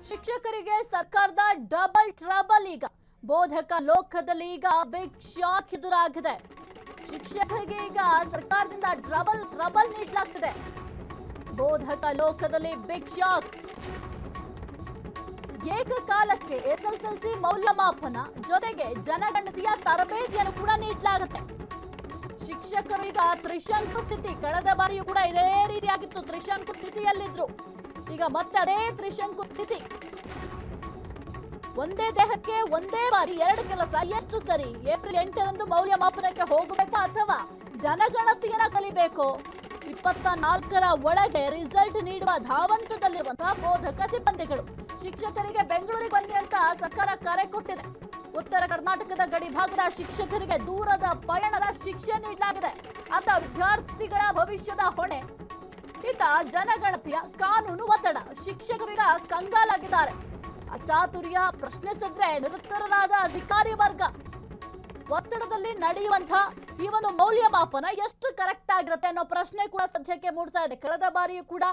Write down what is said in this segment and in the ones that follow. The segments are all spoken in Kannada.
ಶಿಕ್ಷಕರಿಗೆ ಸರ್ಕಾರದ ಡಬಲ್ ಟ್ರಬಲ್ ಈಗ ಬೋಧಕ ಲೋಕದಲ್ಲಿ ಈಗ ಬಿಗ್ ಶಾಕ್ ಎದುರಾಗಿದೆ. ಶಿಕ್ಷಕರಿಗೆ ಈಗ ಸರ್ಕಾರದಿಂದ ಟ್ರಬಲ್ ನೀಡಲಾಗ್ತಿದೆ. ಬೋಧಕ ಲೋಕದಲ್ಲಿ ಬಿಗ್ ಶಾಕ್. ಏಕಕಾಲಕ್ಕೆ ಎಸ್ಎಸ್ಎಲ್ಸಿ ಮೌಲ್ಯಮಾಪನ ಜೊತೆಗೆ ಜನಗಣತಿಯ ತರಬೇತಿಯನ್ನು ಕೂಡ ನೀಡಲಾಗುತ್ತೆ. ಶಿಕ್ಷಕರು ಈಗ ತ್ರಿಶಂಕು ಸ್ಥಿತಿ, ಕಳೆದ ಬಾರಿಯೂ ಕೂಡ ಇದೇ ರೀತಿಯಾಗಿತ್ತು, ತ್ರಿಶಂಕು ಸ್ಥಿತಿಯಲ್ಲಿದ್ರು. ಈಗ ಮತ್ತೆ ಅದೇ ತ್ರಿಶಂಕು ಸ್ಥಿತಿ. ಒಂದೇ ದೇಹಕ್ಕೆ ಒಂದೇ ಬಾರಿ ಎರಡು ಕೆಲಸ ಎಷ್ಟು ಸರಿ? ಏಪ್ರಿಲ್ 8ರಂದು ಮೌಲ್ಯಮಾಪನಕ್ಕೆ ಹೋಗಬೇಕಾ ಅಥವಾ ಜನಗಣತಿಯನ್ನ ಕಲಿಬೇಕು? 24ರ ಒಳಗೆ ರಿಸಲ್ಟ್ ನೀಡುವ ಧಾವಂತದಲ್ಲಿರುವಂತಹ ಬೋಧಕ ಸಿಬ್ಬಂದಿಗಳು. ಶಿಕ್ಷಕರಿಗೆ ಬೆಂಗಳೂರಿಗೆ ಬನ್ನಿ ಅಂತ ಸರ್ಕಾರ ಕರೆ ಕೊಟ್ಟಿದೆ. ಉತ್ತರ ಕರ್ನಾಟಕದ ಗಡಿ ಭಾಗದ ಶಿಕ್ಷಕರಿಗೆ ದೂರದ ಪಯಣದ ಶಿಕ್ಷೆ ನೀಡಲಾಗಿದೆ. ಅಂತ ವಿದ್ಯಾರ್ಥಿಗಳ ಭವಿಷ್ಯದ ಹೊಣೆ. ಇತ್ತ ಜನಗಣತಿಯ ಕಾನೂನು ಒತ್ತಡ. ಶಿಕ್ಷಕರಿಗೆ ಕಂಗಾಲಾಗಿದ್ದಾರೆ. ಅಚಾತುರ್ಯ ಪ್ರಶ್ನಿಸಿದ್ರೆ ನಿರುತ್ತರರಾದ ಅಧಿಕಾರಿ ವರ್ಗ. ಒತ್ತಡದಲ್ಲಿ ನಡೆಯುವಂತಹ ಈ ಒಂದು ಮೌಲ್ಯಮಾಪನ ಎಷ್ಟು ಕರೆಕ್ಟ್ ಆಗಿರುತ್ತೆ ಅನ್ನೋ ಪ್ರಶ್ನೆ ಕೂಡ ಸದ್ಯಕ್ಕೆ ಮೂಡ್ತಾ ಇದೆ. ಕಳೆದ ಬಾರಿಯೂ ಕೂಡ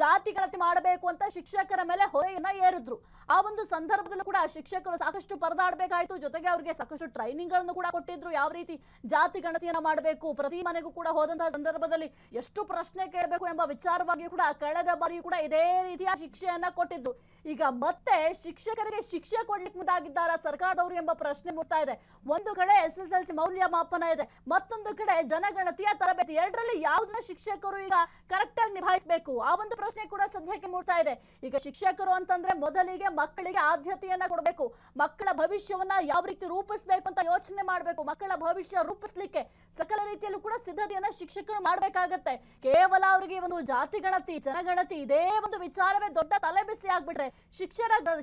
ಜಾತಿ ಗಣತಿ ಮಾಡಬೇಕು ಅಂತ ಶಿಕ್ಷಕರ ಮೇಲೆ ಹೊರೆಯನ್ನ ಏರಿದ್ರು. ಆ ಒಂದು ಸಂದರ್ಭದಲ್ಲೂ ಕೂಡ ಶಿಕ್ಷಕರು ಸಾಕಷ್ಟು ಪರದಾಡಬೇಕಾಯ್ತು. ಜೊತೆಗೆ ಅವರಿಗೆ ಸಾಕಷ್ಟು ಟ್ರೈನಿಂಗ್ ಗಳನ್ನು ಕೂಡ ಕೊಟ್ಟಿದ್ರು. ಯಾವ ರೀತಿ ಜಾತಿ ಗಣತಿಯನ್ನ ಮಾಡಬೇಕು, ಪ್ರತಿ ಮನೆಗೂ ಕೂಡ ಹೋದಂತಹ ಸಂದರ್ಭದಲ್ಲಿ ಎಷ್ಟು ಪ್ರಶ್ನೆ ಕೇಳಬೇಕು ಎಂಬ ವಿಚಾರವಾಗಿಯೂ ಕೂಡ ಕಳೆದ ಬಾರಿಯೂ ಕೂಡ ಇದೇ ರೀತಿಯ ಶಿಕ್ಷೆಯನ್ನ ಕೊಟ್ಟಿದ್ರು. ಈಗ ಮತ್ತೆ ಶಿಕ್ಷಕರಿಗೆ ಶಿಕ್ಷೆ ಕೊಡ್ಲಿಕ್ಕೆ ಮುಂದಾಗಿದ್ದಾರಾ ಸರ್ಕಾರದವರು ಎಂಬ ಪ್ರಶ್ನೆ ಮೂಡ್ತಾ ಇದೆ. ಒಂದು ಕಡೆ ಎಸ್ಎಸ್ಎಲ್ಸಿ ಮೌಲ್ಯಮಾಪನ ಇದೆ, ಮತ್ತೊಂದು ಕಡೆ ಜನಗಣತಿಯ ತರಬೇತಿ. ಎರಡರಲ್ಲಿ ಯಾವ್ದನ್ನ ಶಿಕ್ಷಕರು ಈಗ ಕರೆಕ್ಟ್ ಆಗಿ ನಿಭಾಯಿಸಬೇಕು? ಆ ಒಂದು ಪ್ರಶ್ನೆ ಕೂಡ ಸದ್ಯಕ್ಕೆ ಮೂಡ್ತಾ ಇದೆ. ಈಗ ಶಿಕ್ಷಕರು ಅಂತಂದ್ರೆ ಮೊದಲಿಗೆ ಮಕ್ಕಳಿಗೆ ಆದ್ಯತೆಯನ್ನ ಕೊಡಬೇಕು. ಮಕ್ಕಳ ಭವಿಷ್ಯವನ್ನ ಯಾವ ರೀತಿ ರೂಪಿಸಬೇಕು ಅಂತ ಯೋಚನೆ ಮಾಡಬೇಕು. ಮಕ್ಕಳ ಭವಿಷ್ಯ ರೂಪಿಸ್ಲಿಕ್ಕೆ ಸಕಲ ರೀತಿಯಲ್ಲೂ ಕೂಡ ಸಿದ್ಧತೆಯನ್ನ ಶಿಕ್ಷಕರು ಮಾಡ್ಬೇಕಾಗತ್ತೆ. ಕೇವಲ ಅವರಿಗೆ ಒಂದು ಜಾತಿ ಗಣತಿ, ಜನಗಣತಿ ಇದೇ ಒಂದು ವಿಚಾರವೇ ದೊಡ್ಡ ತಲೆಬಿಸಿ ಆಗ್ಬಿಟ್ರೆ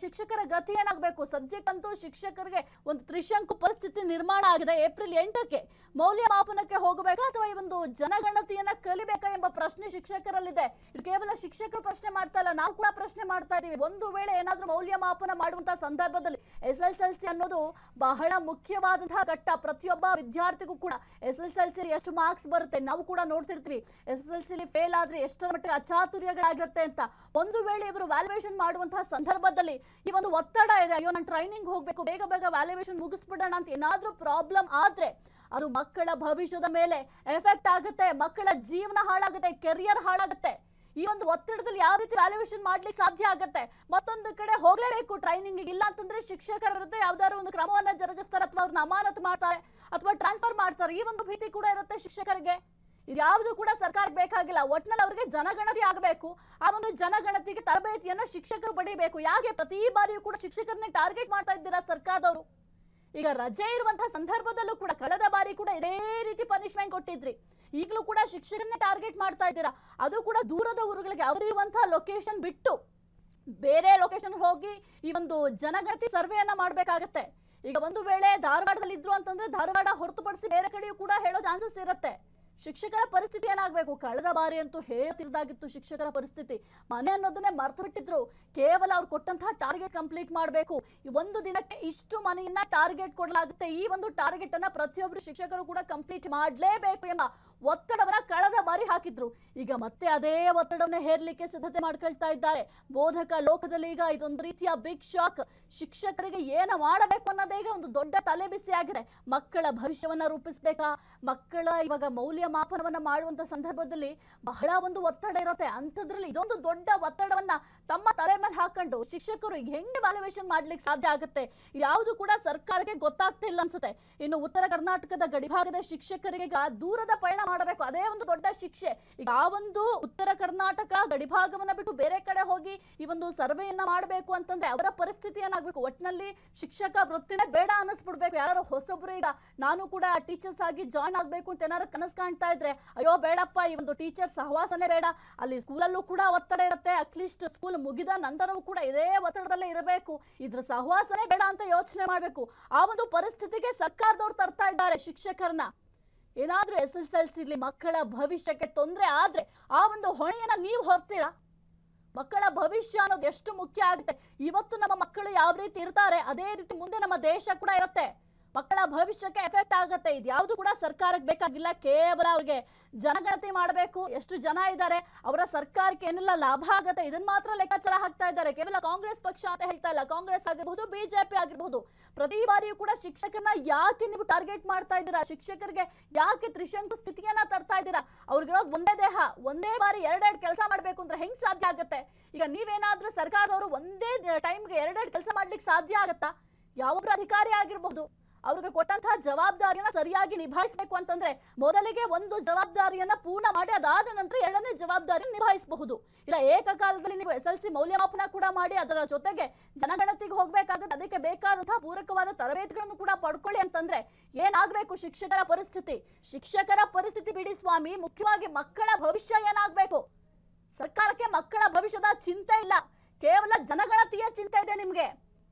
ಶಿಕ್ಷಕರ ಗತಿ ಏನಾಗಬೇಕು? ಸದ್ಯಕ್ಕಂತೂ ಶಿಕ್ಷಕರಿಗೆ ಒಂದು ತ್ರಿಶಂಕು ಪರಿಸ್ಥಿತಿ ನಿರ್ಮಾಣ ಆಗಿದೆ. ಏಪ್ರಿಲ್ 8ಕ್ಕೆ ಮೌಲ್ಯಮಾಪನಕ್ಕೆ ಹೋಗಬೇಕಾ ಅಥವಾ ಈ ಒಂದು ಜನಗಣತಿಯನ್ನ ಕಲಿಬೇಕಾ ಎಂಬ ಪ್ರಶ್ನೆ ಶಿಕ್ಷಕರಲ್ಲಿದೆ. ಇದು ಕೇವಲ ಶಿಕ್ಷಕರು ಪ್ರಶ್ನೆ ಮಾಡ್ತಾ ಇಲ್ಲ, ನಾವು ಕೂಡ ಪ್ರಶ್ನೆ ಮಾಡ್ತಾ ಇದೀವಿ. ಒಂದು ವೇಳೆ ಏನಾದ್ರೂ ಮೌಲ್ಯಮಾಪನ ಮಾಡುವಂತಹ ಸಂದರ್ಭದಲ್ಲಿ ಎಸ್ಎಸ್ಎಲ್ಸಿ ಅನ್ನೋದು ಬಹಳ ಮುಖ್ಯವಾದಂತಹ ಘಟ್ಟ. ಪ್ರತಿಯೊಬ್ಬ ವಿದ್ಯಾರ್ಥಿಗೂ ಕೂಡ ಎಸ್ಎಸ್ಎಲ್ಸಿ ಎಷ್ಟು ಮಾರ್ಕ್ಸ್ ಬರುತ್ತೆ ನಾವು ಕೂಡ ನೋಡ್ತಿರ್ತೀವಿ. ಎಸ್ಎಸ್ಎಲ್ಸಿ ಫೇಲ್ ಆದ್ರೆ ಎಷ್ಟರ ಮಟ್ಟಿಗೆ ಅಚಾತುರ್ಯಗಳಾಗಿರುತ್ತೆ ಅಂತ. ಒಂದು ವೇಳೆ ಇವರು ವ್ಯಾಲ್ಯೂಯೇಷನ್ ಮಾಡುವಂತಹ ಸಂದರ್ಭದಲ್ಲಿ ಈ ಒಂದು ಒತ್ತಡ ಇದೆ, ಅಯ್ಯೋ ನಾನು ಟ್ರೈನಿಂಗ್ ಹೋಗ್ಬೇಕು, ಬೇಗ ಬೇಗ ವ್ಯಾಲ್ಯೂಯೇಷನ್ ಮುಗಿಸ್ಬಿಡೋಣ ಅಂತ ಏನಾದ್ರೂ ಪ್ರಾಬ್ಲಮ್ ಆದ್ರೆ ಅದು ಮಕ್ಕಳ ಭವಿಷ್ಯದ ಮೇಲೆ ಎಫೆಕ್ಟ್ ಆಗುತ್ತೆ. ಮಕ್ಕಳ ಜೀವನ ಹಾಳಾಗುತ್ತೆ, ಕೆರಿಯರ್ ಹಾಳಾಗುತ್ತೆ. ಈ ಒಂದು ಒತ್ತಡದಲ್ಲಿ ಯಾವ ರೀತಿ ವ್ಯಾಲ್ಯೂಯೇಷನ್ ಮಾಡ್ಲಿಕ್ಕೆ ಸಾಧ್ಯ ಆಗುತ್ತೆ? ಮತ್ತೊಂದು ಕಡೆ ಹೋಗ್ಲೇಬೇಕು ಟ್ರೈನಿಂಗ್, ಇಲ್ಲ ಅಂತಂದ್ರೆ ಶಿಕ್ಷಕರ ವಿರುದ್ಧ ಯಾವ್ದಾದ್ರು ಒಂದು ಕ್ರಮವನ್ನ ಜರುಗಿಸ್ತಾರೆ ಅಥವಾ ಅವ್ರನ್ನ ಅಮಾನತು ಮಾಡ್ತಾರೆ ಅಥವಾ ಟ್ರಾನ್ಸ್ಫರ್ ಮಾಡ್ತಾರೆ. ಈ ಒಂದು ಭೀತಿ ಕೂಡ ಇರುತ್ತೆ ಶಿಕ್ಷಕರಿಗೆ. ಇದ್ಯಾವುದು ಕೂಡ ಸರ್ಕಾರಕ್ಕೆ ಬೇಕಾಗಿಲ್ಲ. ಒಟ್ನಲ್ಲಿ ಅವರಿಗೆ ಜನಗಣತಿ ಆಗಬೇಕು. ಆ ಒಂದು ಜನಗಣತಿಗೆ ತರಬೇತಿಯನ್ನ ಶಿಕ್ಷಕರು ಪಡಿಬೇಕು. ಯಾಕೆ ಪ್ರತಿ ಬಾರಿಯೂ ಕೂಡ ಶಿಕ್ಷಕರನ್ನೇ ಟಾರ್ಗೆಟ್ ಮಾಡ್ತಾ ಇದ್ದೀರಾ ಸರ್ಕಾರದವರು? ಈಗ ರಜೆ ಇರುವಂತಹ ಸಂದರ್ಭದಲ್ಲೂ ಕೂಡ ಕಳೆದ ಬಾರಿ ಕೂಡ ಇದೇ ರೀತಿ ಪನಿಷ್ಮೆಂಟ್ ಕೊಟ್ಟಿದ್ರಿ. ಈಗಲೂ ಕೂಡ ಶಿಕ್ಷಕರನ್ನೇ ಟಾರ್ಗೆಟ್ ಮಾಡ್ತಾ ಇದ್ದೀರಾ. ಅದು ಕೂಡ ದೂರದ ಊರುಗಳಿಗೆ, ಅವರಿರುವಂತಹ ಲೊಕೇಶನ್ ಬಿಟ್ಟು ಬೇರೆ ಲೊಕೇಶನ್ ಹೋಗಿ ಈ ಒಂದು ಜನಗಣತಿ ಸರ್ವೆಯನ್ನ ಮಾಡ್ಬೇಕಾಗತ್ತೆ. ಈಗ ಒಂದು ವೇಳೆ ಧಾರವಾಡದಲ್ಲಿ ಇದ್ರು ಅಂತಂದ್ರೆ ಧಾರವಾಡ ಹೊರತುಪಡಿಸಿ ಬೇರೆ ಕಡೆಯೂ ಕೂಡ ಹೇಳೋ ಚಾನ್ಸಸ್ ಇರುತ್ತೆ. ಶಿಕ್ಷಕರ ಪರಿಸ್ಥಿತಿ ಏನಾಗಬೇಕು? ಕಳೆದ ಬಾರಿ ಅಂತೂ ಹೇಳ್ತಿರ್ದಾಗಿತ್ತು ಶಿಕ್ಷಕರ ಪರಿಸ್ಥಿತಿ. ಮನೆ ಅನ್ನೋದನ್ನೇ ಮರ್ತು ಬಿಟ್ಟಿದ್ರು. ಕೇವಲ ಅವ್ರು ಕೊಟ್ಟಂತಹ ಟಾರ್ಗೆಟ್ ಕಂಪ್ಲೀಟ್ ಮಾಡಬೇಕು. ಈ ಒಂದು ದಿನಕ್ಕೆ ಇಷ್ಟು ಮನೆಯನ್ನ ಟಾರ್ಗೆಟ್ ಕೊಡಲಾಗುತ್ತೆ. ಈ ಒಂದು ಟಾರ್ಗೆಟ್ ಅನ್ನ ಪ್ರತಿಯೊಬ್ಬರು ಶಿಕ್ಷಕರು ಕೂಡ ಕಂಪ್ಲೀಟ್ ಮಾಡಲೇಬೇಕು ಎಂಬ ಒತ್ತಡವನ್ನ ಕಳೆದ ಬಾರಿ ಹಾಕಿದ್ರು. ಈಗ ಮತ್ತೆ ಅದೇ ಒತ್ತಡವನ್ನ ಹೇರ್ಲಿಕ್ಕೆ ಸಿದ್ಧತೆ ಮಾಡ್ಕೊಳ್ತಾ ಇದ್ದಾರೆ. ಬೋಧಕ ಲೋಕದಲ್ಲಿ ಈಗ ಇದೊಂದು ರೀತಿಯ ಬಿಗ್ ಶಾಕ್. ಶಿಕ್ಷಕರಿಗೆ ಏನು ಮಾಡಬೇಕು ಅನ್ನೋದೇ ಈಗ ಒಂದು ದೊಡ್ಡ ತಲೆಬಿಸಿ ಆಗಿದೆ. ಮಕ್ಕಳ ಭವಿಷ್ಯವನ್ನ ರೂಪಿಸ್ಬೇಕಾ? ಮಕ್ಕಳ ಇವಾಗ ಮೌಲ್ಯಮಾಪನವನ್ನ ಮಾಡುವಂತ ಸಂದರ್ಭದಲ್ಲಿ ಬಹಳ ಒಂದು ಒತ್ತಡ ಇರುತ್ತೆ. ಅಂಥದ್ರಲ್ಲಿ ಇದೊಂದು ದೊಡ್ಡ ಒತ್ತಡವನ್ನ ತಮ್ಮ ತಲೆ ಮೇಲೆ ಹಾಕೊಂಡು ಶಿಕ್ಷಕರು ಹೆಂಗೆ ವ್ಯಾಲ್ಯೂಯೇಷನ್ ಮಾಡ್ಲಿಕ್ಕೆ ಸಾಧ್ಯ ಆಗುತ್ತೆ? ಯಾವುದು ಕೂಡ ಸರ್ಕಾರಕ್ಕೆ ಗೊತ್ತಾಗ್ತಿಲ್ಲ ಅನ್ಸುತ್ತೆ. ಇನ್ನು ಉತ್ತರ ಕರ್ನಾಟಕದ ಗಡಿಭಾಗದ ಶಿಕ್ಷಕರಿಗೆ ಈಗ ದೂರದ ಪಯಣ ಮಾಡಬೇಕು, ಅದೇ ಒಂದು ದೊಡ್ಡ ಶಿಕ್ಷೆ. ಈಗ ಆ ಒಂದು ಉತ್ತರ ಕರ್ನಾಟಕ ಗಡಿಭಾಗವನ್ನ ಬಿಟ್ಟು ಬೇರೆ ಕಡೆ ಹೋಗಿ ಈ ಒಂದು ಸರ್ವೆಯನ್ನ ಮಾಡಬೇಕು ಅಂತಂದ್ರೆ ಅವರ ಪರಿಸ್ಥಿತಿ ಏನಾಗಬೇಕು? ಒಟ್ಟಿನಲ್ಲಿ ಶಿಕ್ಷಕ ವೃತ್ತಿನೇ ಬೇಡ ಅನ್ನಿಸ್ಬಿಡ್ಬೇಕು. ಯಾರು ಹೊಸೊಬ್ರು ಈಗ ನಾನು ಕೂಡ ಟೀಚರ್ಸ್ ಆಗಿ ಜಾಯ್ನ್ ಆಗ್ಬೇಕು ಅಂತ ಏನಾರು ಕನಸು ಕಾಣ್ತಾ ಇದ್ರೆ ಅಯ್ಯೋ ಬೇಡಪ್ಪ, ಈ ಒಂದು ಟೀಚರ್ ಸಹವಾಸನೆ ಬೇಡ. ಅಲ್ಲಿ ಸ್ಕೂಲಲ್ಲೂ ಕೂಡ ಒತ್ತಡ ಇರುತ್ತೆ. ಅಟ್ಲೀಸ್ಟ್ ಸ್ಕೂಲ್ ಮುಗಿದ ನಂತರವೂ ಕೂಡ ಇದೇ ಒತ್ತಡದಲ್ಲೇ ಇರಬೇಕು. ಇದ್ರ ಸಹವಾಸನೆ ಬೇಡ ಅಂತ ಯೋಚನೆ ಮಾಡಬೇಕು. ಆ ಒಂದು ಪರಿಸ್ಥಿತಿಗೆ ಸರ್ಕಾರದವ್ರು ತರ್ತಾ ಇದ್ದಾರೆ ಶಿಕ್ಷಕರನ್ನ. ಏನಾದ್ರೂ ಎಸ್ಎಸ್ಎಲ್ಸಿ ಮಕ್ಕಳ ಭವಿಷ್ಯಕ್ಕೆ ತೊಂದರೆ ಆದ್ರೆ ಆ ಒಂದು ಹೊಣೆಯನ್ನ ನೀವು ಹೊರ್ತೀರಾ? ಮಕ್ಕಳ ಭವಿಷ್ಯ ಅನ್ನೋದು ಎಷ್ಟು ಮುಖ್ಯ ಆಗುತ್ತೆ. ಇವತ್ತು ನಮ್ಮ ಮಕ್ಕಳು ಯಾವ ರೀತಿ ಇರ್ತಾರೆ ಅದೇ ರೀತಿ ಮುಂದೆ ನಮ್ಮ ದೇಶ ಕೂಡ ಇರುತ್ತೆ. ಮಕ್ಕಳ ಭವಿಷ್ಯಕ್ಕೆ ಎಫೆಕ್ಟ್ ಆಗುತ್ತೆ. ಇದು ಯಾವುದು ಕೂಡ ಸರ್ಕಾರಕ್ಕೆ ಬೇಕಾಗಿಲ್ಲ. ಕೇವಲ ಅವ್ರಿಗೆ ಜನಗಣತಿ ಮಾಡಬೇಕು, ಎಷ್ಟು ಜನ ಇದ್ದಾರೆ, ಅವರ ಸರ್ಕಾರಕ್ಕೆ ಏನೆಲ್ಲ ಲಾಭ ಆಗುತ್ತೆ, ಇದನ್ನ ಮಾತ್ರ ಲೆಕ್ಕಾಚಾರ ಹಾಕ್ತಾ ಇದ್ದಾರೆ. ಕೇವಲ ಕಾಂಗ್ರೆಸ್ ಪಕ್ಷ ಅಂತ ಹೇಳ್ತಾ ಇಲ್ಲ, ಕಾಂಗ್ರೆಸ್ ಆಗಿರಬಹುದು, ಬಿಜೆಪಿ ಆಗಿರಬಹುದು, ಪ್ರತಿ ಬಾರಿಯೂ ಕೂಡ ಶಿಕ್ಷಕರನ್ನ ಯಾಕೆ ನೀವು ಟಾರ್ಗೆಟ್ ಮಾಡ್ತಾ ಇದ್ದೀರಾ? ಶಿಕ್ಷಕರಿಗೆ ಯಾಕೆ ತ್ರಿಶಂಕು ಸ್ಥಿತಿಯನ್ನ ತರ್ತಾ ಇದ್ದೀರಾ? ಅವ್ರಿಗಿರೋದು ಒಂದೇ ದೇಹ, ಒಂದೇ ಬಾರಿ ಎರಡೆರಡು ಕೆಲಸ ಮಾಡ್ಬೇಕು ಅಂದ್ರೆ ಹೆಂಗ್ ಸಾಧ್ಯ ಆಗುತ್ತೆ? ಈಗ ನೀವೇನಾದ್ರೂ ಸರ್ಕಾರದವರು ಒಂದೇ ಟೈಮ್ಗೆ ಎರಡೆರಡು ಕೆಲಸ ಮಾಡ್ಲಿಕ್ಕೆ ಸಾಧ್ಯ ಆಗತ್ತಾ? ಯಾವೊಬ್ರು ಅಧಿಕಾರಿ ಆಗಿರಬಹುದು, ಅವ್ರಿಗೆ ಕೊಟ್ಟಂತಹ ಜವಾಬ್ದಾರಿಯನ್ನ ಸರಿಯಾಗಿ ನಿಭಾಯಿಸಬೇಕು ಅಂತಂದ್ರೆ ಮೊದಲಿಗೆ ಒಂದು ಜವಾಬ್ದಾರಿಯನ್ನ ಪೂರ್ಣ ಮಾಡಿ ಅದಾದ ನಂತರ ಎರಡನೇ ಜವಾಬ್ದಾರಿಯನ್ನು ನಿಭಾಯಿಸಬಹುದು. ಇಲ್ಲ ಏಕಕಾಲದಲ್ಲಿ ನೀವು SLC ಮೌಲ್ಯಮಾಪನ ಕೂಡ ಮಾಡಿ ಅದರ ಜೊತೆಗೆ ಜನಗಣತಿಗೆ ಹೋಗ್ಬೇಕಾಗುತ್ತೆ, ಅದಕ್ಕೆ ಬೇಕಾದಂತಹ ಪೂರಕವಾದ ತರಬೇತಿಗಳನ್ನು ಕೂಡ ಪಡ್ಕೊಳ್ಳಿ ಅಂತಂದ್ರೆ ಏನಾಗಬೇಕು ಶಿಕ್ಷಕರ ಪರಿಸ್ಥಿತಿ? ಶಿಕ್ಷಕರ ಪರಿಸ್ಥಿತಿ ಬಿಡಿ ಸ್ವಾಮಿ, ಮುಖ್ಯವಾಗಿ ಮಕ್ಕಳ ಭವಿಷ್ಯ ಏನಾಗಬೇಕು? ಸರ್ಕಾರಕ್ಕೆ ಮಕ್ಕಳ ಭವಿಷ್ಯದ ಚಿಂತೆ ಇಲ್ಲ, ಕೇವಲ ಜನಗಣತಿಯ ಚಿಂತೆ ಇದೆ ನಿಮ್ಗೆ.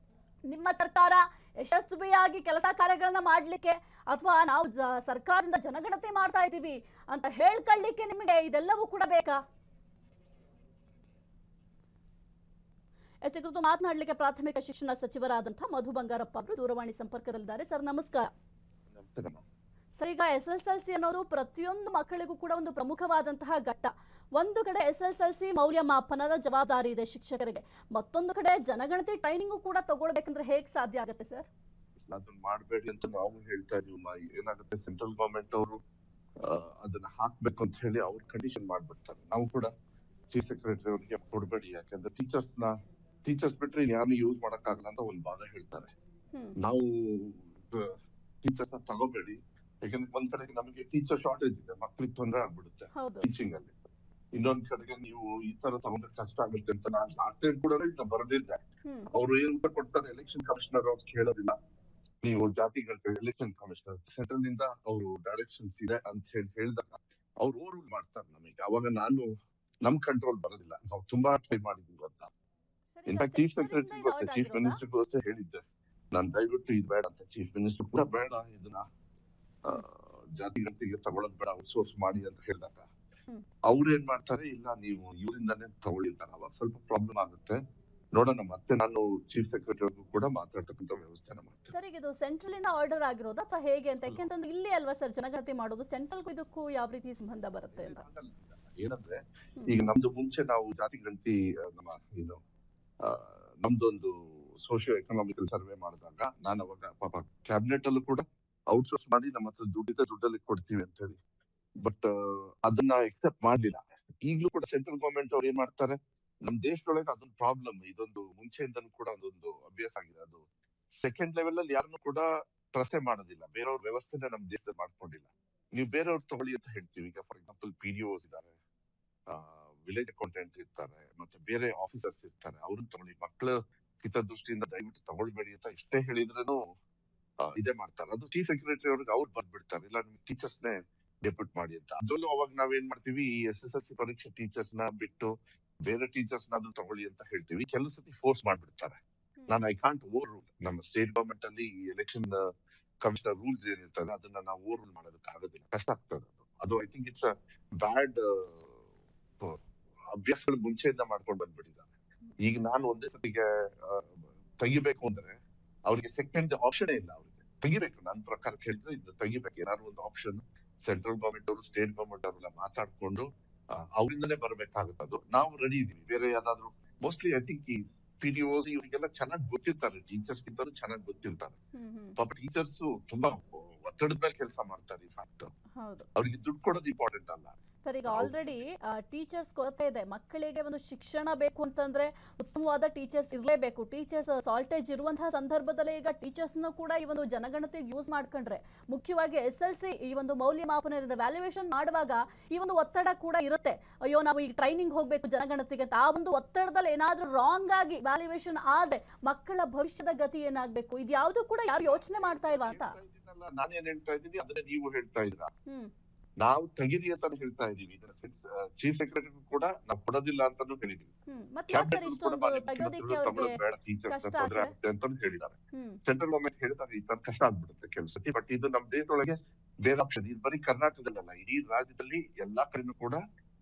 ನಿಮ್ಮ ಸರ್ಕಾರ ಯಶಸ್ವಿಯಾಗಿ ಕೆಲಸ ಕಾರ್ಯಗಳನ್ನ ಮಾಡ್ಲಿಕ್ಕೆ ಅಥವಾ ನಾವು ಸರ್ಕಾರದಿಂದ ಜನಗಣತಿ ಮಾಡ್ತಾ ಇದ್ದೀವಿ ಅಂತ ಹೇಳ್ಕೊಳ್ಳಿಕ್ಕೆ ನಿಮಗೆ ಇದೆಲ್ಲವೂ ಕೂಡ ಬೇಕಾ? ಕುರಿತು ಮಾತನಾಡಲಿಕ್ಕೆ ಪ್ರಾಥಮಿಕ ಶಿಕ್ಷಣ ಸಚಿವರಾದಂತಹ ಮಧು ಬಂಗಾರಪ್ಪ ಅವರು ದೂರವಾಣಿ ಸಂಪರ್ಕದಲ್ಲಿದ್ದಾರೆ. ಸರ್ ನಮಸ್ಕಾರ. ಸರ್, ಈಗ SSLC ಅನ್ನೋದು ಪ್ರತಿಯೊಂದು ಮಕ್ಕಳಿಗೂ ಕೂಡ ಒಂದು ಪ್ರಮುಖವಾದಂತಹ ಘಟ್ಟ. ಒಂದು ಕಡೆ SSLC ಮೌಲ್ಯಮಾಪನದ ಜವಾಬ್ದಾರಿ ಇದೆ ಶಿಕ್ಷಕರಿಗೆ, ಮತ್ತೊಂದು ಕಡೆ ಜನಗಣತಿ ಟ್ರೈನಿಂಗು ಕೂಡ ತಗೊಳ್ಬೇಕಂದ್ರೆ ಹೇಗೆ ಸಾಧ್ಯ ಆಗುತ್ತೆ ಸರ್? ಅದನ್ನ ಮಾಡಬೇಡಿ ಅಂತ ನಾವು ಹೇಳ್ತಾ ಇದೀವಿ. ಏನಾಗುತ್ತೆ, ಸೆಂಟ್ರಲ್ ಗವರ್ಮೆಂಟ್ ಅವರು ಅದನ್ನ ಹಾಕ್ಬೇಕು ಅಂತ ಹೇಳಿ ಅವ್ರು ಕಂಡೀಷನ್ ಮಾಡ್ಬಿಡ್ತಾರೆ. ನಾವು ಕೂಡ ಚೀಫ್ ಸೆಕ್ರೆಟರಿ ಅವರಿಗೆ ಕೊಡ್ಬೇಡಿ, ಯಾಕಂದ್ರೆ ಟೀಚರ್ಸ್ ಬಿಟ್ರೆ ಯಾರನ್ನು ಯೂಸ್ ಮಾಡಕ್ ಆಗಲ್ಲ ಅಂತ ಒಂದು ಭಾಗ ಹೇಳ್ತಾರೆ. ನಾವು ಟೀಚರ್ಸ್ ನ ತಗೋಬೇಡಿ, ಯಾಕಂದ್ರೆ ಒಂದ್ ಕಡೆಗೆ ನಮಗೆ ಟೀಚರ್ ಶಾರ್ಟೇಜ್ ಇದೆ, ಮಕ್ಳಿಗೆ ತೊಂದರೆ ಆಗ್ಬಿಡುತ್ತೆ ಟೀಚಿಂಗ್ ಅಲ್ಲಿ. ಇನ್ನೊಂದ್ ಕಡೆಗೆ ನೀವು ಈ ತರ ತಗೊಂಡ್ರೆ ಕಷ್ಟ ಆಗುತ್ತೆ ಅಂತ ನಾನು ಲಾಸ್ಟ್ ಟೈಮ್ ಕೂಡ ಬರೆದಿದ್ದೆ. ಅವ್ರು ಏನ್ ಕೊಡ್ತಾರೆ, ಎಲೆಕ್ಷನ್ ಕಮಿಷನರ್ ಅವ್ರು ಕೇಳೋದಿಲ್ಲ, ನೀವು ಜಾತಿಗಳ ಎಲೆಕ್ಷನ್ ಕಮಿಷನರ್ ಸೆಂಟ್ರಲ್ ನಿಂದ ಅವರು ಡೈರೆಕ್ಷನ್ಸ್ ಇದೆ ಅಂತ ಹೇಳಿದಾಗ ಅವ್ರು ಓವರ್ ರೂಲ್ ಮಾಡ್ತಾರೆ ನಮಗೆ. ಅವಾಗ ನಮ್ ಕಂಟ್ರೋಲ್ ಬರೋದಿಲ್ಲ. ನಾವು ತುಂಬಾ ಟ್ರೈ ಮಾಡಿದ್ವಿ ಅಂತ. ಇನ್ಫ್ಯಾಕ್ಟ್ ಚೀಫ್ ಸೆಕ್ರೆಟರಿ ಗೊತ್ತೆ, ಚೀಫ್ ಮಿನಿಸ್ಟರ್ ಅಷ್ಟೇ ಹೇಳಿದ್ದೆ, ನಾನ್ ದಯವಿಟ್ಟು ಇದು ಬೇಡ ಅಂತ. ಚೀಫ್ ಮಿನಿಸ್ಟರ್ ಕೂಡ ಬೇಡ, ಇದನ್ನ ಜಾತಿ ಗಣತಿಗೆ ತಗೊಳ್ಳೋದು ಬೇಡ, ಔಟ್ಸೋರ್ಸ್ ಮಾಡಿ ಅಂತ ಹೇಳಿದಾಗ ಅವ್ರು ಏನ್ ಮಾಡ್ತಾರೆ, ಇಲ್ಲ ನೀವು ಇವರಿಂದಾನೇ ತಗೊಳ್ಳಿರ್ತಾರೆ. ಅವಾಗ ಸ್ವಲ್ಪ ಪ್ರಾಬ್ಲಮ್ ಆಗುತ್ತೆ. ನೋಡೋಣ, ಮತ್ತೆ ನಾನು ಚೀಫ್ ಸೆಕ್ರೆಟರಿ ಕೂಡ ಮಾತಾಡ್ತಕ್ಕಂಥ ವ್ಯವಸ್ಥೆನ ಮಾಡ್ತೀನಿ. ಸರ್, ಇದು ಸೆಂಟ್ರಲ್ ಇಂದ ಆರ್ಡರ್ ಆಗಿರೋದು ಅಥವಾ ಹೇಗೆ ಅಂತ? ಯಾಕೆಂತಂದ್ರೆ ಇಲ್ಲಿ ಅಲ್ವಾ ಸರ್ ಜನಗಣತಿ ಮಾಡೋದು, ಸೆಂಟ್ರಲ್ಗೂ ಇದಕ್ಕೂ ಯಾವ ರೀತಿ ಸಂಬಂಧ ಬರುತ್ತೆ ಅಂತ? ಏನಂದ್ರೆ, ಈಗ ನಮ್ದು ಮುಂಚೆ ನಾವು ಜಾತಿ ಗಣತಿ ನಮ್ದೊಂದು ಸೋಶಿಯೋ ಎಕನಾಮಿಕಲ್ ಸರ್ವೆ ಮಾಡಿದಾಗ ನಾನು ಅವಾಗ ಪಾಪ ಕ್ಯಾಬಿನೆಟ್ ಅಲ್ಲೂ ಕೂಡ ಔಟ್ಸೋರ್ಸ್ ಮಾಡಿ ನಮ್ಮ ಹತ್ರ ದುಡ್ಡಲ್ಲಿ ಕೊಡ್ತೀವಿ ಅಂತ ಹೇಳಿ, ಬಟ್ ಅದನ್ನ ಎಕ್ಸೆಪ್ಟ್ ಮಾಡ್ಲಿಲ್ಲ. ಈಗ್ಲೂ ಕೂಡ ಸೆಂಟ್ರಲ್ ಗವರ್ಮೆಂಟ್ ಅವ್ರು ಏನ್ ಮಾಡ್ತಾರೆ, ನಮ್ ದೇಶದೊಳಗೆ ಅದೊಂದು ಪ್ರಾಬ್ಲಮ್, ಇದೊಂದು ಮುಂಚೆಯಿಂದನೂ ಕೂಡ ಅದೊಂದು ಅಭ್ಯಾಸ ಆಗಿದೆ. ಅದು ಸೆಕೆಂಡ್ ಲೆವೆಲ್ ಅಲ್ಲಿ ಯಾರನ್ನು ಕೂಡ ಪ್ರಶ್ನೆ ಮಾಡೋದಿಲ್ಲ, ಬೇರೆಯವ್ರ ವ್ಯವಸ್ಥೆನ ನಮ್ ದೇಶದಲ್ಲಿ ಮಾಡ್ಕೊಂಡಿಲ್ಲ. ನೀವು ಬೇರೆಯವ್ರು ತಗೊಳ್ಳಿ ಅಂತ ಹೇಳ್ತೀವಿ. ಈಗ ಫಾರ್ ಎಕ್ಸಾಂಪಲ್ PDOs ಇದ್ದಾರೆ, ವಿಲೇಜ್ ಅಕೌಂಟೆಂಟ್ ಇರ್ತಾರೆ, ಮತ್ತೆ ಬೇರೆ ಆಫೀಸರ್ಸ್ ಇರ್ತಾರೆ, ಅವ್ರನ್ನ ತಗೊಳ್ಳಿ. ಮಕ್ಕಳ ಹಿತದೃಷ್ಟಿಯಿಂದ ದಯವಿಟ್ಟು ತಗೊಳ್ಬೇಡಿ ಅಂತ ಇಷ್ಟೇ ಹೇಳಿದ್ರೂ ಇದೇ ಮಾಡ್ತಾರೆ. ಅದು ಚೀಫ್ ಸೆಕ್ರೆಟರಿ ಅವ್ರಿಗೆ ಅವ್ರು ಬಂದ್ಬಿಡ್ತಾರೆ, ಇಲ್ಲ ನಿಮ್ಗೆ ಟೀಚರ್ಸ್ ನೇ ಡೆಪ್ಯೂಟ್ ಮಾಡಿ ಅಂತ. ಅದ್ರಲ್ಲೂ ಅವಾಗ ನಾವೇನ್ ಮಾಡ್ತೀವಿ, ಈ SSLC ಪರೀಕ್ಷೆ ಟೀಚರ್ಸ್ ನ ಬಿಟ್ಟು ಬೇರೆ ಟೀಚರ್ಸ್ ನಾದ್ರೂ ತಗೊಳ್ಳಿ ಅಂತ ಹೇಳ್ತೀವಿ. ಕೆಲವು ಸತಿ ಫೋರ್ಸ್ ಮಾಡ್ಬಿಡ್ತಾರೆ. I can't over rule. ನಮ್ಮ ಸ್ಟೇಟ್ ಗವರ್ಮೆಂಟ್ ಅಲ್ಲಿ ಎಲೆಕ್ಷನ್ ಕಮಿಷನರ್ ರೂಲ್ಸ್ ಏನಿರ್ತದೆ ಅದನ್ನ ನಾವು ಓವರ್ ರೂಲ್ ಮಾಡೋದಕ್ಕೆ ಆಗೋದಿಲ್ಲ, ಕಷ್ಟ ಆಗ್ತದೆ. ಅದು ಐ ಥಿಂಕ್ ಇಟ್ಸ್ ಅ ಬ್ಯಾಡ್ ಅಭ್ಯಾಸಗಳು ಮುಂಚೆಯಿಂದ ಮಾಡ್ಕೊಂಡು ಬಂದ್ಬಿಟ್ಟಿದ್ದಾರೆ. ಈಗ ನಾನು ಒಂದೇ ಸತಿಗೆ ತೆಗಿಬೇಕು ಅಂದ್ರೆ ಅವ್ರಿಗೆ ಸೆಕೆಂಡ್ ಆಪ್ಷನ್ ಇಲ್ಲ. ಅವ್ರಿಗೆ ತೆಗಿಬೇಕು, ನನ್ನ ಪ್ರಕಾರ ಕೇಳಿದ್ರೆ ಇದು ತೆಗಿಬೇಕು. ಏನಾದ್ರು ಒಂದು ಆಪ್ಷನ್ ಸೆಂಟ್ರಲ್ ಗವರ್ಮೆಂಟ್ ಅವರು ಸ್ಟೇಟ್ ಗವರ್ಮೆಂಟ್ ಅವರೆಲ್ಲ ಮಾತಾಡ್ಕೊಂಡು ಅವರಿಂದನೇ ಬರ್ಬೇಕಾಗುತ್ತೆ. ಅದು ನಾವು ರೆಡಿ ಇದೀವಿ. ಬೇರೆ ಯಾವ್ದಾದ್ರು ಮೋಸ್ಟ್ಲಿ ಐ ಥಿಂಕ್ ಈ PDOs ಇವರಿಗೆಲ್ಲ ಚೆನ್ನಾಗಿ ಗೊತ್ತಿರ್ತಾರೆ, ಟೀಚರ್ಸ್ ಗಿಂತಲೂ ಚೆನ್ನಾಗಿ ಗೊತ್ತಿರ್ತಾರೆ. ಪಾಪ ಟೀಚರ್ಸ್ ತುಂಬಾ ಒತ್ತಡದ ಮೇಲೆ ಕೆಲಸ ಮಾಡ್ತಾರೆ. ಇನ್ಫ್ಯಾಕ್ಟ್ ಅವ್ರಿಗೆ ದುಡ್ಡು ಕೊಡೋದು ಇಂಪಾರ್ಟೆಂಟ್ ಅಲ್ಲ ಸರ್. ಈಗ ಆಲ್ರೆಡಿ ಟೀಚರ್ಸ್ ಕೊರತೆ ಇದೆ. ಮಕ್ಕಳಿಗೆ ಒಂದು ಶಿಕ್ಷಣ ಬೇಕು ಅಂತಂದ್ರೆ ಉತ್ತಮವಾದ ಟೀಚರ್ಸ್ ಇರಲೇಬೇಕು. ಟೀಚರ್ಸ್ ಶಾರ್ಟೇಜ್ ಇರುವಂತಹ ಸಂದರ್ಭದಲ್ಲಿ ಈಗ ಟೀಚರ್ಸ್ನ ಕೂಡ ಈ ಒಂದು ಜನಗಣತಿ ಯೂಸ್ ಮಾಡ್ಕೊಂಡ್ರೆ, ಮುಖ್ಯವಾಗಿ SLC ಈ ಒಂದು ಮೌಲ್ಯಮಾಪನದಿಂದ ವ್ಯಾಲ್ಯೂಯೇಷನ್ ಮಾಡುವಾಗ ಈ ಒಂದು ಒತ್ತಡ ಕೂಡ ಇರುತ್ತೆ. ಅಯ್ಯೋ ನಾವು ಈಗ ಟ್ರೈನಿಂಗ್ ಹೋಗ್ಬೇಕು ಜನಗಣತಿಗೆ ಅಂತ. ಆ ಒಂದು ಒತ್ತಡದಲ್ಲಿ ಏನಾದ್ರೂ ರಾಂಗ್ ಆಗಿ ವ್ಯಾಲ್ಯೂಯೇಷನ್ ಆದ್ರೆ ಮಕ್ಕಳ ಭವಿಷ್ಯದ ಗತಿ ಏನಾಗ್ಬೇಕು, ಇದು ಯಾವ್ದು ಕೂಡ ಯಾರು ಯೋಚನೆ ಮಾಡ್ತಾ ಇಲ್ವಾ ಅಂತ? ನಾನೇನ್ ಹೇಳ್ತಾ ಇದ್ದೀನಿ ಅದನ್ನ ನೀವು ಹೇಳ್ತಾ ಇದ್ದೀರಾ. ನಾವು ತೆಗಿರಿ ಅಂತ ಹೇಳ್ತಾ ಇದೀವಿ. ಚೀಫ್ ಸೆಕ್ರೆಟರಿ ಕೂಡ ನಾವು ಕೊಡೋದಿಲ್ಲ ಅಂತಾನು ಹೇಳಿದೀವಿ. ಹೇಳಿದ್ದಾರೆ. ಸೆಂಟ್ರಲ್ ಗವರ್ಮೆಂಟ್ ಹೇಳಿದಾಗ ಈ ತರ ಕಷ್ಟ ಆಗ್ಬಿಡುತ್ತೆ ಕೆಲಸಕ್ಕೆ. ಬಟ್ ಇದು ನಮ್ ದೇಶದೊಳಗೆ ಬೇರೆ ಆಪ್ಷನ್. ಇದು ಬರೀ ಕರ್ನಾಟಕದಲ್ಲ, ಇಡೀ ರಾಜ್ಯದಲ್ಲಿ ಎಲ್ಲಾ ಕಡೆನೂ ಕೂಡ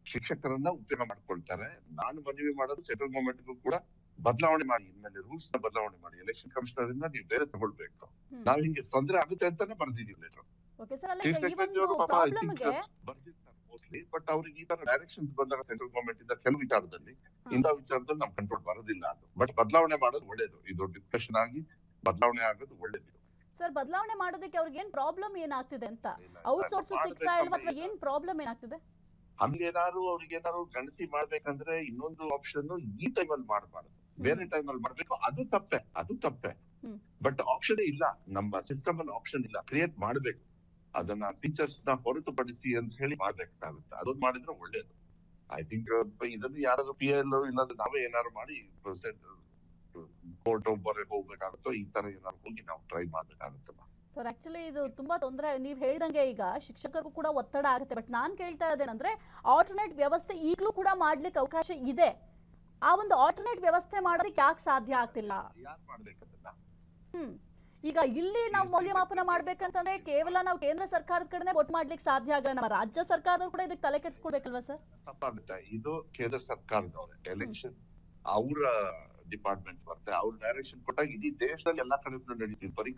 ಶಿಕ್ಷಕರನ್ನ ಉಪಯೋಗ ಮಾಡ್ಕೊಳ್ತಾರೆ. ನಾನು ಮನವಿ ಮಾಡೋದು ಸೆಂಟ್ರಲ್ ಗವರ್ಮೆಂಟ್ಗೂ ಕೂಡ ಬದಲಾವಣೆ ಮಾಡಿ, ಇನ್ಮೇಲೆ ರೂಲ್ಸ್ ನ ಬದಲಾವಣೆ ಮಾಡಿ, ಎಲೆಕ್ಷನ್ ಕಮಿಷನರ್ ಇಂದ ನೀವು ಬೇರೆ ತಗೊಳ್ಬೇಕು. ನಾವ್ ಹಿಂಗೆ ತೊಂದರೆ ಆಗುತ್ತೆ ಅಂತಾನೆ ಬರ್ದಿದೀವಿ ಲೆಟರ್. ಓಕೆ ಸರ್, ಅಲ್ಲ ಚೀಫ್ ಈಗ ಈ ಸೆಕ್ರೆಟರಿ ಒಂದು ಅವರು ಪಾಪ ಐ ಥಿಂಕ್ ಪ್ರಾಬ್ಲಮ್ಗೆ ಬರ್ದಿರ್ತಾರೆ ಮೋಸ್ಟ್ಲಿ, ಬಟ್ ಅವ್ರಿಗೆ ಈ ತರ ಡೈರೆಕ್ಷನ್ಸ್ ಬಂದಾಗ ಸೆಂಟ್ರಲ್ ಗವರ್ಮೆಂಟ್ ಇಂದ ಕೆಲವು ವಿಚಾರದಲ್ಲಿ ಇಂಥ ವಿಚಾರದಲ್ಲಿ ನಮ್ ಕಂಟ್ರೋಲ್ ಬರೋದಿಲ್ಲ. ಅದು ಬಟ್ ಬದಲಾವಣೆ ಮಾಡೋದು ಒಳ್ಳೇದು. ಇದು ಡಿಸ್ಕಷನ್ ಆಗಿ ಬದಲಾವಣೆ ಆಗೋದು ಒಳ್ಳೇದು. ಸರ್, ಬದಲಾವಣೆ ಮಾಡೋದಕ್ಕೆ ಅವ್ರಿಗೆ ಏನ್ ಪ್ರಾಬ್ಲಮ್ ಏನಾಗ್ತಿದೆ ಅಂತ, ಔಟ್ ಸೋರ್ಸ್ ಸಿಗ್ತಾ ಇಲ್ವಾ ಅಥವಾ ಏನ್ ಪ್ರಾಬ್ಲಮ್ ಏನಾಗ್ತಿದೆ? ಹಂಗೇನಾದ್ರು ಅವ್ರಿಗೇನಾದ್ರು ಗಣತಿ ಮಾಡ್ಬೇಕಂದ್ರೆ ಇನ್ನೊಂದು ಆಪ್ಷನ್ ಈ ಟೈಮ್ ಅಲ್ಲಿ ಮಾಡಬಾರ್ದು, ಬೇರೆ ಟೈಮ್ ಅಲ್ಲಿ ಮಾಡ್ಬೇಕು. ಅದು ತಪ್ಪೆ. ಬಟ್ ಆಪ್ಷನ್ ಇಲ್ಲ, ನಮ್ಮ ಸಿಸ್ಟಮ್ ಅಲ್ಲಿ ಆಪ್ಷನ್ ಇಲ್ಲ. ಕ್ರಿಯೇಟ್ ಮಾಡ್ಬೇಕು, ಅದನ್ನ ಟೀಚರ್ಸ್ ನ ಹೊರತುಪಡಿಸಿ ಅಂತ ಹೇಳಿ ಮಾಡ್ಬೇಕಾಗುತ್ತೆ. ಅದೊಂದು ಮಾಡಿದ್ರೆ ಒಳ್ಳೇದು. ಐ ಥಿಂಕ್ ಇದನ್ನು ಯಾರಾದ್ರೂ PL ಇಲ್ಲಾಂದ್ರೆ ನಾವೇ ಏನಾದ್ರು ಮಾಡಿ ಕೋರ್ಟ್ ಹೋಗ್ಬೇಕಾಗುತ್ತೋ, ಈ ತರ ಏನಾದ್ರು ಹೋಗಿ ನಾವು ಟ್ರೈ ಮಾಡ್ಬೇಕಾಗುತ್ತಲ್ಲ. ಸರ್, ಆಕ್ಚುಲಿ ಇದು ತುಂಬಾ ತೊಂದರೆ. ನೀವ್ ಹೇಳ್ದಂಗೆ ಈಗ ಶಿಕ್ಷಕರಿಗೂ ಕೂಡ ಒತ್ತಡ ಆಗುತ್ತೆ. ಬಟ್ ನಾನ್ ಕೇಳ್ತಾ ಇದ್ದೇನೆಂದ್ರೆ ಆಲ್ಟರ್ನೇಟ್ ವ್ಯವಸ್ಥೆ ಈಗಲೂ ಕೂಡ ಮಾಡ್ಲಿಕ್ಕೆ ಅವಕಾಶ ಇದೆ. ಆ ಒಂದು ಆಲ್ಟರ್ನೇಟ್ ವ್ಯವಸ್ಥೆ ಮಾಡೋದಕ್ಕೆ ಯಾಕೆ ಸಾಧ್ಯ ಆಗ್ತಿಲ್ಲ? ಯಾರು ಮಾಡ್ಬೇಕದನ್ನ? ಈಗ ಇಲ್ಲಿ ನಾವು ಮೌಲ್ಯಮಾಪನ ಮಾಡ್ಬೇಕಂತಂದ್ರೆ ಕೇವಲ ನಾವು ಕೇಂದ್ರ ಸರ್ಕಾರದ ಕಡೆನೆ ಒಟ್ಟು ಮಾಡ್ಲಿಕ್ಕೆ ಸಾಧ್ಯ ಆಗಲ್ಲ. ನಮ್ಮ ರಾಜ್ಯ ಸರ್ಕಾರದವ್ರು ಕೂಡ ಇದಕ್ಕೆ ತಲೆ ಕೆಡಿಸ್ಕೊಳ್ಬೇಕಲ್ವಾ ಸರ್? ತಪ್ಪಾಗುತ್ತೆ. ಇದು ಕೇಂದ್ರ ಸರ್ಕಾರದವ್ರೆ ಎಲೆಕ್ಷನ್ ಅವರ ಡಿಪಾರ್ಟ್ಮೆಂಟ್ ಬರುತ್ತೆ. ಅವ್ರ ಡೈರೆಕ್ಷನ್ ಕೊಟ್ಟಾಗ ಇಡೀ ದೇಶದಲ್ಲಿ ಎಲ್ಲಾ ಕಡೆ ನಡೀತೀವಿ. ಬರೀ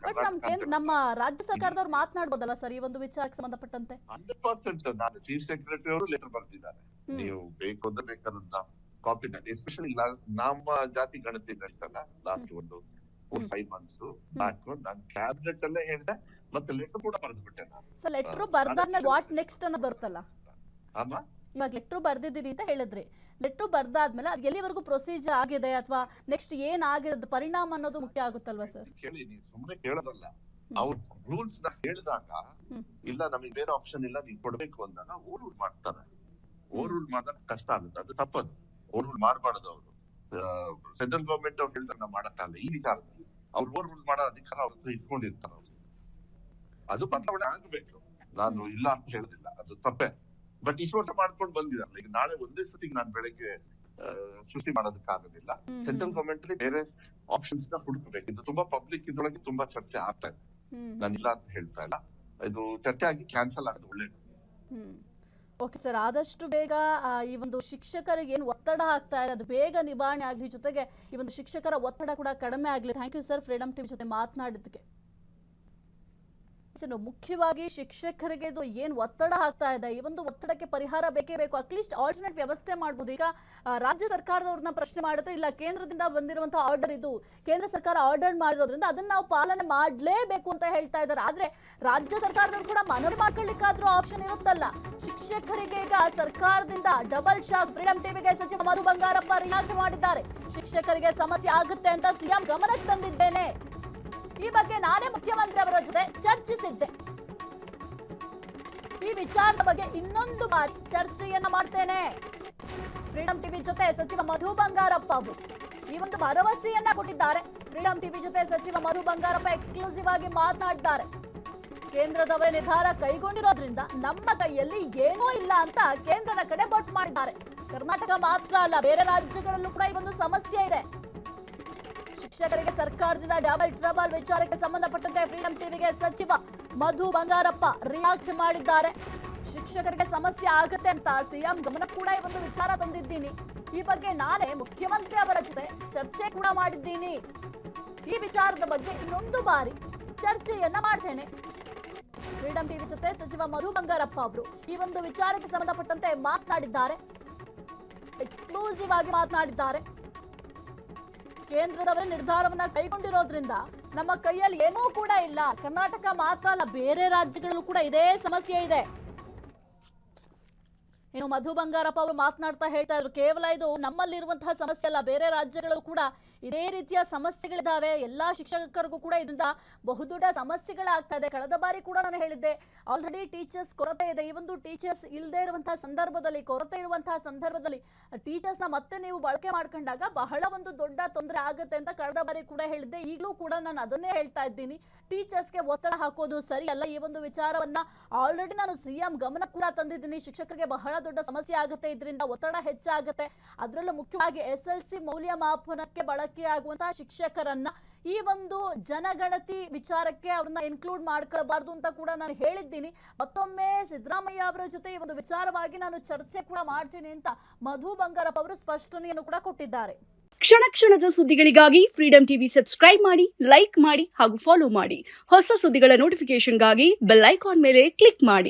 ನಮ್ಮ ರಾಜ್ಯ ಸರ್ಕಾರದವ್ರು ಮಾತನಾಡ್ಬೋದಲ್ಲ ಸರ್ ಈ ಒಂದು ವಿಚಾರಕ್ಕೆ ಸಂಬಂಧಪಟ್ಟಂತೆ? 100% ನಾನು ಚೀಫ್ ಸೆಕ್ರೆಟರಿ ಅವರು ಲೆಟರ್ ಬರ್ತಿದ್ದಾರೆ. ನೀವು ಬೇಕು ಅಂದ್ರೆ ಬೇಕಾದ ಕಾಪಿ, ಎಸ್ಪೆಷಲಿ ನಮ್ಮ ಜಾತಿ ಗಣತಿ ನಡೀತಲ್ಲ ಲಾಸ್ಟ್ ಒಂದು 4-5 months ಬ್ಯಾಕ್, ನಾನು ಕ್ಯಾಬಿನೆಟ್ ಅಲ್ಲೇ ಹೇಳಿದೆ, ಮತ್ತೆ ಲೆಟರ್ ಕೂಡ ಬರೆದ್ಬಿಟ್ಟೆ ನಾನು. ಸರ್, ಲೆಟರ್ ಬರ್ದಾದ್ಮೇಲೆ ವಾಟ್ ನೆಕ್ಸ್ಟ್ ಅನ್ನೋ ಬರ್ತಲ್ಲ. ಅಮ್ಮ, ಇವಾಗ ಲೆಟರ್ ಬರ್ದಿದ್ದೀನಿ ಅಂತ ಹೇಳಿದ್ರಿ. ಲೆಟರ್ ಬರ್ದಾದ್ಮೇಲೆ ಅದು ಎಲ್ಲಿವರೆಗೂ ಪ್ರೊಸೀಜರ್ ಆಗಿದೆ ಅಥವಾ ನೆಕ್ಸ್ಟ್ ಏನ್ ಆಗಿದೆ ಪರಿಣಾಮ ಅನ್ನೋದು ಮುಖ್ಯ ಆಗುತ್ತಲ್ವಾ ಸರ್? ಕೇಳಿ, ನೀವು ಸುಮ್ಮನೆ ಕೇಳೋದಲ್ಲ. ಅವ್ರ ರೂಲ್ಸ್ ನ ಹೇಳಿದಾಗ ಇಲ್ಲ ನಮಗೆ ಬೇರೆ ಆಪ್ಷನ್ ಇಲ್ಲ ನೀವು ಕೊಡ್ಬೇಕು ಅಂದಾಗ ಓವರ್ ರೂಲ್ ಮಾಡ್ತಾರೆ. ಓವರ್ ರೂಲ್ ಮಾಡಿದಾಗ ಕಷ್ಟ ಆಗುತ್ತೆ. ಅದು ತಪ್ಪದು. ಓವರ್ ರೂಲ್ ಮಾಡಬಾರ್ದು. ಅವರು ಸೆಂಟ್ರಲ್ ಗವರ್ಮೆಂಟ್ ಅವ್ರು ಹೇಳಿದಾಗ ನಾವು ಮಾಡಕ್ಕಾಗಲ್ಲ. ಈ ವಿಚಾರದಲ್ಲಿ ಅವ್ರು ಓವರ್ ರೂಲ್ ಮಾಡೋ ಅಧಿಕಾರ ಅವ್ರ ಹತ್ರ ಇಟ್ಕೊಂಡಿರ್ತಾರೆ. ಅವ್ರು ಅದು ಬದಲಾವಣೆ ಆಗಬೇಕು. ನಾನು ಇಲ್ಲ ಅಂತ ಹೇಳುದಿಲ್ಲ, ಅದು ತಪ್ಪೆ. ಬಟ್ ಇಷ್ಟು ವರ್ಷ ಮಾಡ್ಕೊಂಡು ಬಂದಿದ್ದಾರೆ. ಈಗ ನಾಳೆ ಒಂದೇ ಸತಿಗೆ ನಾನು ಬೆಳಗ್ಗೆ ಸೃಷ್ಟಿ ಮಾಡೋದಕ್ಕಾಗೋದಿಲ್ಲ. ಸೆಂಟ್ರಲ್ ಗವರ್ಮೆಂಟ್ ಅಲ್ಲಿ ಬೇರೆ ಆಪ್ಷನ್ಸ್ ನ ಹುಡುಕಬೇಕು. ಇದು ತುಂಬಾ ಪಬ್ಲಿಕ್ ಇದ್ರೊಳಗೆ ತುಂಬಾ ಚರ್ಚೆ ಆಗ್ತಾ ಇದೆ. ನಾನು ಇಲ್ಲ ಅಂತ ಹೇಳ್ತಾ ಇಲ್ಲ. ಇದು ಚರ್ಚೆ ಆಗಿ ಕ್ಯಾನ್ಸಲ್ ಆಗೋದು ಒಳ್ಳೇದು. ಓಕೆ ಸರ್, ಆದಷ್ಟು ಬೇಗ ಈ ಒಂದು ಶಿಕ್ಷಕರಿಗೆ ಏನು ಒತ್ತಡ ಆಗ್ತಾ ಇದೆ ಅದು ಬೇಗ ನಿವಾರಣೆ ಆಗಲಿ, ಜೊತೆಗೆ ಈ ಒಂದು ಶಿಕ್ಷಕರ ಒತ್ತಡ ಕೂಡ ಕಡಿಮೆ ಆಗಲಿ. Thank you sir freedom TV ಜೊತೆ ಮಾತನಾಡಿದ್ದಕ್ಕೆ. ಮುಖ್ಯವಾಗಿ ಶಿಕ್ಷಕರಿಗೆ ಇದು ಏನು ಒತ್ತಡ ಆಗ್ತಾ ಇದೆ, ಈ ಒಂದು ಒತ್ತಡಕ್ಕೆ ಪರಿಹಾರ ಬೇಕೇ ಬೇಕು. ಅಟ್ಲೀಸ್ಟ್ ಆಲ್ಟರ್ನೇಟ್ ವ್ಯವಸ್ಥೆ ಮಾಡ್ಬೋದು. ಈಗ ರಾಜ್ಯ ಸರ್ಕಾರದವ್ರನ್ನ ಪ್ರಶ್ನೆ ಮಾಡಿದ್ರೆ ಇಲ್ಲ ಕೇಂದ್ರದಿಂದ ಬಂದಿರುವಂತಹ ಆರ್ಡರ್, ಇದು ಕೇಂದ್ರ ಸರ್ಕಾರ ಆರ್ಡರ್ ಮಾಡಿರೋದ್ರಿಂದ ಅದನ್ನ ನಾವು ಪಾಲನೆ ಮಾಡಲೇಬೇಕು ಅಂತ ಹೇಳ್ತಾ ಇದ್ದಾರೆ. ಆದ್ರೆ ರಾಜ್ಯ ಸರ್ಕಾರದವ್ರು ಕೂಡ ಮನವಿ ಮಾಡ್ಕೊಳ್ಳಿಕ್ಕಾದ್ರೂ ಆಪ್ಷನ್ ಇರುತ್ತಲ್ಲ. ಶಿಕ್ಷಕರಿಗೆ ಈಗ ಸರ್ಕಾರದಿಂದ ಡಬಲ್ ಶಾಕ್. ಫ್ರೀಡಮ್ ಟಿವಿಗೆ ಸಚಿವ ಮಧು ಬಂಗಾರಪ್ಪ ರಿಯಾಕ್ಟ್ ಮಾಡಿದ್ದಾರೆ. ಶಿಕ್ಷಕರಿಗೆ ಸಮಸ್ಯೆ ಆಗುತ್ತೆ ಅಂತ ಸಿಎಂ ಗಮನಕ್ಕೆ ತಂದಿದ್ದೇನೆ. ಈ ಬಗ್ಗೆ ನಾನೇ ಮುಖ್ಯಮಂತ್ರಿ ಅವರ ಜೊತೆ ಚರ್ಚಿಸಿದ್ದೆ. ಈ ವಿಚಾರದ ಬಗ್ಗೆ ಇನ್ನೊಂದು ಬಾರಿ ಚರ್ಚೆಯನ್ನ ಮಾಡ್ತೇನೆ. ಫ್ರೀಡಮ್ ಟಿವಿ ಜೊತೆ ಸಚಿವ ಮಧು ಬಂಗಾರಪ್ಪ ಅವರು ಈ ಒಂದು ಭರವಸೆಯನ್ನ ಕೊಟ್ಟಿದ್ದಾರೆ. ಫ್ರೀಡಮ್ ಟಿವಿ ಜೊತೆ ಸಚಿವ ಮಧು ಬಂಗಾರಪ್ಪ ಎಕ್ಸ್ಕ್ಲೂಸಿವ್ ಆಗಿ ಮಾತನಾಡಿದ್ದಾರೆ. ಕೇಂದ್ರದವರೇ ನಿರ್ಧಾರ ಕೈಗೊಂಡಿರೋದ್ರಿಂದ ನಮ್ಮ ಕೈಯಲ್ಲಿ ಏನೂ ಇಲ್ಲ ಅಂತ ಕೇಂದ್ರದ ಕಡೆ ಬೊಟ್ಟು ಮಾಡಿದ್ದಾರೆ. ಕರ್ನಾಟಕ ಮಾತ್ರ ಅಲ್ಲ, ಬೇರೆ ರಾಜ್ಯಗಳಲ್ಲೂ ಕೂಡ ಈ ಒಂದು ಸಮಸ್ಯೆ ಇದೆ. ಶಿಕ್ಷಕರಿಗೆ ಸರ್ಕಾರದಿಂದ ಡಬಲ್ ಟ್ರಬಲ್ ವಿಚಾರಕ್ಕೆ ಸಂಬಂಧಪಟ್ಟಂತೆ ಫ್ರೀಡಮ್ ಟಿವಿಗೆ ಸಚಿವ ಮಧು ಬಂಗಾರಪ್ಪ ರಿಯಾಕ್ಟ್ ಮಾಡಿದ್ದಾರೆ. ಶಿಕ್ಷಕರಿಗೆ ಸಮಸ್ಯೆ ಆಗುತ್ತೆ ಅಂತ ಸಿಎಂ ಗಮನ ಕೂಡ ಈ ಒಂದು ವಿಚಾರ ತಂದಿದ್ದೀನಿ. ಈ ಬಗ್ಗೆ ನಾನೇ ಮುಖ್ಯಮಂತ್ರಿ ಅವರ ಜೊತೆ ಚರ್ಚೆ ಕೂಡ ಮಾಡಿದ್ದೀನಿ. ಈ ವಿಚಾರದ ಬಗ್ಗೆ ಇನ್ನೊಂದು ಬಾರಿ ಚರ್ಚೆಯನ್ನ ಮಾಡ್ತೇನೆ. ಫ್ರೀಡಮ್ ಟಿವಿ ಜೊತೆ ಸಚಿವ ಮಧು ಬಂಗಾರಪ್ಪ ಅವರು ಈ ಒಂದು ವಿಚಾರಕ್ಕೆ ಸಂಬಂಧಪಟ್ಟಂತೆ ಮಾತನಾಡಿದ್ದಾರೆ. ಎಕ್ಸ್ಕ್ಲೂಸಿವ್ ಆಗಿ ಮಾತನಾಡಿದ್ದಾರೆ. ಕೇಂದ್ರದವರ ನಿರ್ಧಾರವನ್ನ ಕೈಗೊಂಡಿರೋದ್ರಿಂದ ನಮ್ಮ ಕೈಯಲ್ಲಿ ಏನೂ ಕೂಡ ಇಲ್ಲ. ಕರ್ನಾಟಕ ಮಾತ್ರ ಅಲ್ಲ, ಬೇರೆ ರಾಜ್ಯಗಳಲ್ಲೂ ಕೂಡ ಇದೇ ಸಮಸ್ಯೆ ಇದೆ. ಇನ್ನು ಮಧು ಬಂಗಾರಪ್ಪ ಅವರು ಮಾತನಾಡ್ತಾ ಹೇಳ್ತಾ ಇದ್ರು, ಕೇವಲ ಇದು ನಮ್ಮಲ್ಲಿರುವಂತಹ ಸಮಸ್ಯೆ ಅಲ್ಲ, ಬೇರೆ ರಾಜ್ಯಗಳಲ್ಲೂ ಕೂಡ ಇದೇ ರೀತಿಯ ಸಮಸ್ಯೆಗಳಿದಾವೆ. ಎಲ್ಲಾ ಶಿಕ್ಷಕರಿಗೂ ಕೂಡ ಇದರಿಂದ ಬಹುದೊಡ್ಡ ಸಮಸ್ಯೆಗಳಾಗ್ತಾ ಇದೆ. ಕಳೆದ ಬಾರಿ ಕೂಡ ನಾನು ಹೇಳಿದ್ದೆ, ಆಲ್ರೆಡಿ ಟೀಚರ್ಸ್ ಕೊರತೆ ಇದೆ. ಈ ಒಂದು ಟೀಚರ್ಸ್ ಇಲ್ಲದೆ ಇರುವಂತಹ ಸಂದರ್ಭದಲ್ಲಿ, ಕೊರತೆ ಇರುವಂತಹ ಸಂದರ್ಭದಲ್ಲಿ ಟೀಚರ್ಸ್ ನ ಮತ್ತೆ ನೀವು ಬಳಕೆ ಮಾಡ್ಕೊಂಡಾಗ ಬಹಳ ಒಂದು ದೊಡ್ಡ ತೊಂದರೆ ಆಗುತ್ತೆ ಅಂತ ಕಳೆದ ಬಾರಿ ಕೂಡ ಹೇಳಿದ್ದೆ. ಈಗಲೂ ಕೂಡ ನಾನು ಅದನ್ನೇ ಹೇಳ್ತಾ ಇದ್ದೀನಿ. ಟೀಚರ್ಸ್ಗೆ ಒತ್ತಡ ಹಾಕೋದು ಸರಿ ಅಲ್ಲ. ಈ ಒಂದು ವಿಚಾರವನ್ನ ಆಲ್ರೆಡಿ ನಾನು ಸಿಎಂ ಗಮನ ಕೂಡ ತಂದಿದ್ದೀನಿ. ಶಿಕ್ಷಕರಿಗೆ ಬಹಳ ದೊಡ್ಡ ಸಮಸ್ಯೆ ಆಗುತ್ತೆ, ಇದರಿಂದ ಒತ್ತಡ ಹೆಚ್ಚಾಗುತ್ತೆ. ಅದರಲ್ಲೂ ಮುಖ್ಯವಾಗಿ SLC ಮೌಲ್ಯಮಾಪನಕ್ಕೆ ಬಳಕೆಯಾಗುವಂತಹ ಶಿಕ್ಷಕರನ್ನ ಈ ಒಂದು ಜನಗಣತಿ ವಿಚಾರಕ್ಕೆ ಅವ್ರನ್ನ ಇನ್ಕ್ಲೂಡ್ ಮಾಡ್ಕೊಳ್ಬಾರ್ದು ಅಂತ ಕೂಡ ನಾನು ಹೇಳಿದ್ದೀನಿ. ಮತ್ತೊಮ್ಮೆ ಸಿದ್ದರಾಮಯ್ಯ ಅವರ ಜೊತೆ ಈ ಒಂದು ವಿಚಾರವಾಗಿ ನಾನು ಚರ್ಚೆ ಕೂಡ ಮಾಡ್ತೀನಿ ಅಂತ ಮಧು ಬಂಗಾರಪ್ಪ ಅವರು ಸ್ಪಷ್ಟನೆಯನ್ನು ಕೂಡ ಕೊಟ್ಟಿದ್ದಾರೆ. ಕ್ಷಣ ಕ್ಷಣದ ಸುದ್ದಿಗಳಿಗಾಗಿ ಫ್ರೀಡಂ ಟಿವಿ ಸಬ್ಸ್ಕ್ರೈಬ್ ಮಾಡಿ, ಲೈಕ್ ಮಾಡಿ ಹಾಗೂ ಫಾಲೋ ಮಾಡಿ. ಹೊಸ ಸುದ್ದಿಗಳ ನೋಟಿಫಿಕೇಶನ್ಗಾಗಿ ಬೆಲ್ ಐಕಾನ್ ಮೇಲೆ ಕ್ಲಿಕ್ ಮಾಡಿ.